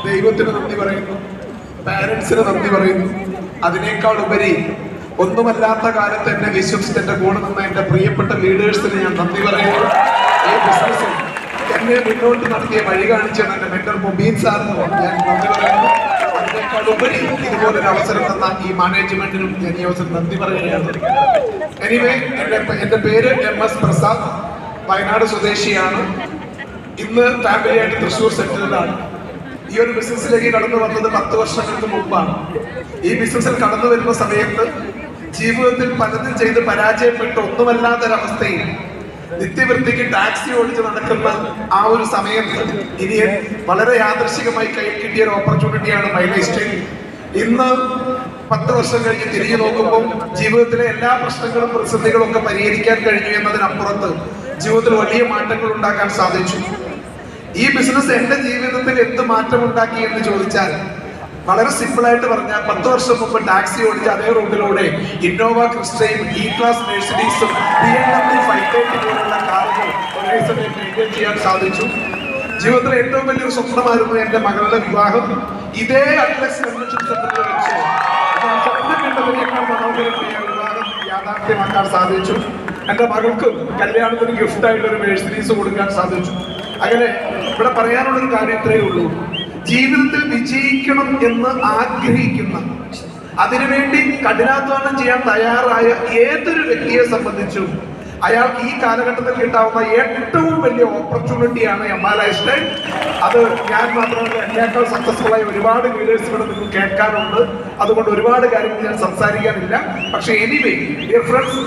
ദൈവത്തിന് നന്ദി പറയുന്നു, പാരന്റ്സിന് നന്ദി പറയുന്നു. അതിനേക്കാൾ ഉപരി ഒന്നുമല്ലാത്ത കാലത്ത് എന്നെ വിശ്വസിച്ച് എന്റെ കൂടെ നിന്ന എന്റെ പ്രിയപ്പെട്ട ലീഡേഴ്സിന് ഞാൻ നന്ദി പറയുന്നു. ഈ ബിസിനസ്സിൽ എന്നെ മുന്നോട്ട് നടത്തിയ വഴി കാണിച്ചാണ് എന്റെ മെന്റർ മൊബീൻ സാറിന് ഞാൻ നന്ദി പറയുന്നു. അതിനേക്കാൾ ഉപരി ഇതുപോലൊരു അവസരം തന്ന ഈ മാനേജ്മെന്റിനും ഞാൻ ഈ അവസരം നന്ദി പറയുകയാണ്. എനിവേ, എന്റെ പേര് MS പ്രസാദ്, വയനാട് സ്വദേശിയാണ്. ഇന്ന് ഫാമിലിയായിട്ട് തൃശ്ശൂർ സെറ്റിൽഡാണ്. ഈ ഒരു ബിസിനസ്സിലേക്ക് കടന്നു വന്നത് 10 വർഷങ്ങൾക്ക് മുമ്പാണ്. ഈ ബിസിനസ്സിൽ കടന്നു വരുന്ന സമയത്ത് ജീവിതത്തിൽ പലതും ചെയ്ത് പരാജയപ്പെട്ട് ഒന്നുമല്ലാത്തൊരവസ്ഥയിൽ നിത്യവൃത്തിക്ക് ടാക്സി ഓടിച്ച് നടക്കുന്ന ആ ഒരു സമയത്ത് ഇനി വളരെ യാദൃശികമായി കയ്യിൽ കിട്ടിയ ഒരു ഓപ്പർച്യൂണിറ്റിയാണ് മൈലേജ് സ്റ്റൈൽ. ഇന്ന് 10 വർഷം കഴിഞ്ഞ് തിരിഞ്ഞു നോക്കുമ്പോൾ ജീവിതത്തിലെ എല്ലാ പ്രശ്നങ്ങളും പ്രതിസന്ധികളും ഒക്കെ പരിഹരിക്കാൻ കഴിഞ്ഞു എന്നതിനപ്പുറത്ത് ജീവിതത്തിൽ വലിയ മാറ്റങ്ങൾ ഉണ്ടാക്കാൻ സാധിച്ചു. ഈ ബിസിനസ് എന്റെ ജീവിതത്തിൽ എന്ത് മാറ്റം ഉണ്ടാക്കി എന്ന് ചോദിച്ചാൽ വളരെ സിമ്പിൾ ആയിട്ട് പറഞ്ഞാൽ 10 വർഷം മുമ്പ് ടാക്സി ഓടിച്ച അതേ റോഡിലൂടെ ഇന്നോവ ക്രിസ്റ്റയും E-ക്ലാസ് മെഴ്സിഡീസും BMW 530 പോലുള്ള കാറുകൾ ഒരേ സമയം മെയിൻറ്റെയിൻ ചെയ്യാൻ സാധിച്ചു. ജീവിതത്തിലെ ഏറ്റവും വലിയൊരു സ്വപ്നമായിരുന്നു എന്റെ മകളുടെ വിവാഹം. ഇതേ അറ്റ്ലസ് കൺവെൻഷൻ സെന്ററിൽ വെച്ച് ഞാൻ സ്വപ്നം കണ്ടതിനേക്കാൾ മനോഹരമായ വിവാഹം യാഥാർത്ഥ്യമാക്കാൻ സാധിച്ചു. എന്റെ മകൾക്ക് കല്യാണത്തിന് ഗിഫ്റ്റായിട്ട് ഒരു മെഴ്സിഡീസ് കൊടുക്കാൻ സാധിച്ചു. അങ്ങനെ ഇവിടെ പറയാനുള്ളൊരു കാര്യം ഇത്രയേ ഉള്ളൂ. ജീവിതത്തിൽ വിജയിക്കണം എന്ന് ആഗ്രഹിക്കുന്ന, അതിനുവേണ്ടി കഠിനാധ്വാനം ചെയ്യാൻ തയ്യാറായ ഏതൊരു വ്യക്തിയെ സംബന്ധിച്ചും അയാൾക്ക് ഈ കാലഘട്ടത്തിൽ കിട്ടാവുന്ന ഏറ്റവും വലിയ ഓപ്പർച്യൂണിറ്റിയാണ് ലൈഫ് സ്റ്റൈൽ. അത് ഞാൻ മാത്രമല്ല, എന്നേക്കാൾ സക്സസ്ഫുൾ ആയ ഒരുപാട് ലീഡേഴ്സുകൾ നിങ്ങൾക്ക് കേൾക്കാനുണ്ട്. അതുകൊണ്ട് ഒരുപാട് കാര്യങ്ങൾ ഞാൻ സംസാരിക്കാനില്ല. പക്ഷെ എനിവേ ഡിയർ ഫ്രണ്ട്സ്,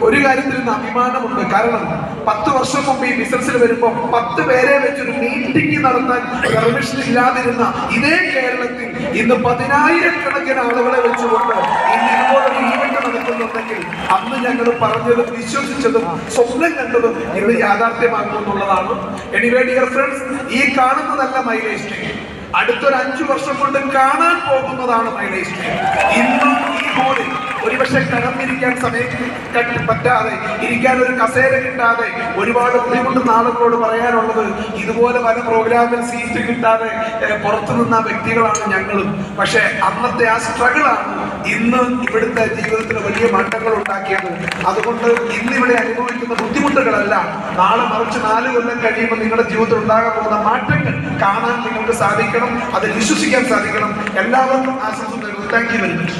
ഒരു കാര്യത്തിൽ നിന്ന് അഭിമാനമുണ്ട്. കാരണം 10 വർഷം മുമ്പ് ഈ ബിസിനസ്സിൽ വരുമ്പോൾ 10 പേരെ വെച്ചൊരു മീറ്റിംഗ് നടത്താൻ പെർമിഷൻ ഇല്ലാതിരുന്ന ഇതേ കേരളത്തിൽ ഇന്ന് 10,000-കണക്കിന് ആളുകളെ വെച്ചുകൊണ്ട് ഇന്ന് ഇതുപോലൊരു ഈവന്റ് നടക്കുന്നുണ്ടെങ്കിൽ അന്ന് ഞങ്ങൾ പറഞ്ഞതും വിശ്വസിച്ചതും സ്വപ്നം കണ്ടതും ഇന്ന് യാഥാർത്ഥ്യമാകുമെന്നുള്ളതാണ്. എനിവേ ഡിയർ ഫ്രണ്ട്സ്, ഈ കാണുന്നതല്ല മൈലേജ് സ്റ്റൈൽ. അടുത്തൊരു 5 വർഷം കൊണ്ട് കാണാൻ പോകുന്നതാണ് മൈലേജ് സ്റ്റൈൽ. ഇന്നും ഈ ഹോളിൽ ഒരുപക്ഷെ കടന്നിരിക്കാൻ സമയം പറ്റാതെ, ഇരിക്കാൻ ഒരു കസേര കിട്ടാതെ ഒരുപാട് ബുദ്ധിമുട്ടുന്ന ആളുകളോട് പറയാനുള്ളത്, ഇതുപോലെ പല പ്രോഗ്രാമിൽ സീറ്റ് കിട്ടാതെ പുറത്തു നിന്ന വ്യക്തികളാണ് ഞങ്ങളും. പക്ഷെ അന്നത്തെ ആ സ്ട്രഗിളാണ് ഇന്ന് ഇവിടുത്തെ ജീവിതത്തിൽ വലിയ മാറ്റങ്ങൾ ഉണ്ടാക്കിയത്. അതുകൊണ്ട് ഇന്നിവിടെ അനുഭവിക്കുന്ന ബുദ്ധിമുട്ടുകളല്ല, നാളെ മറിച്ച് 4 കൊല്ലം കഴിയുമ്പോൾ നിങ്ങളുടെ ജീവിതത്തിൽ ഉണ്ടാകാൻ പോകുന്ന മാറ്റങ്ങൾ കാണാൻ നിങ്ങൾക്ക് സാധിക്കണം, അതിൽ വിശ്വസിക്കാൻ സാധിക്കണം. എല്ലാവർക്കും ആശംസ നേരുന്നു. Thank you very much.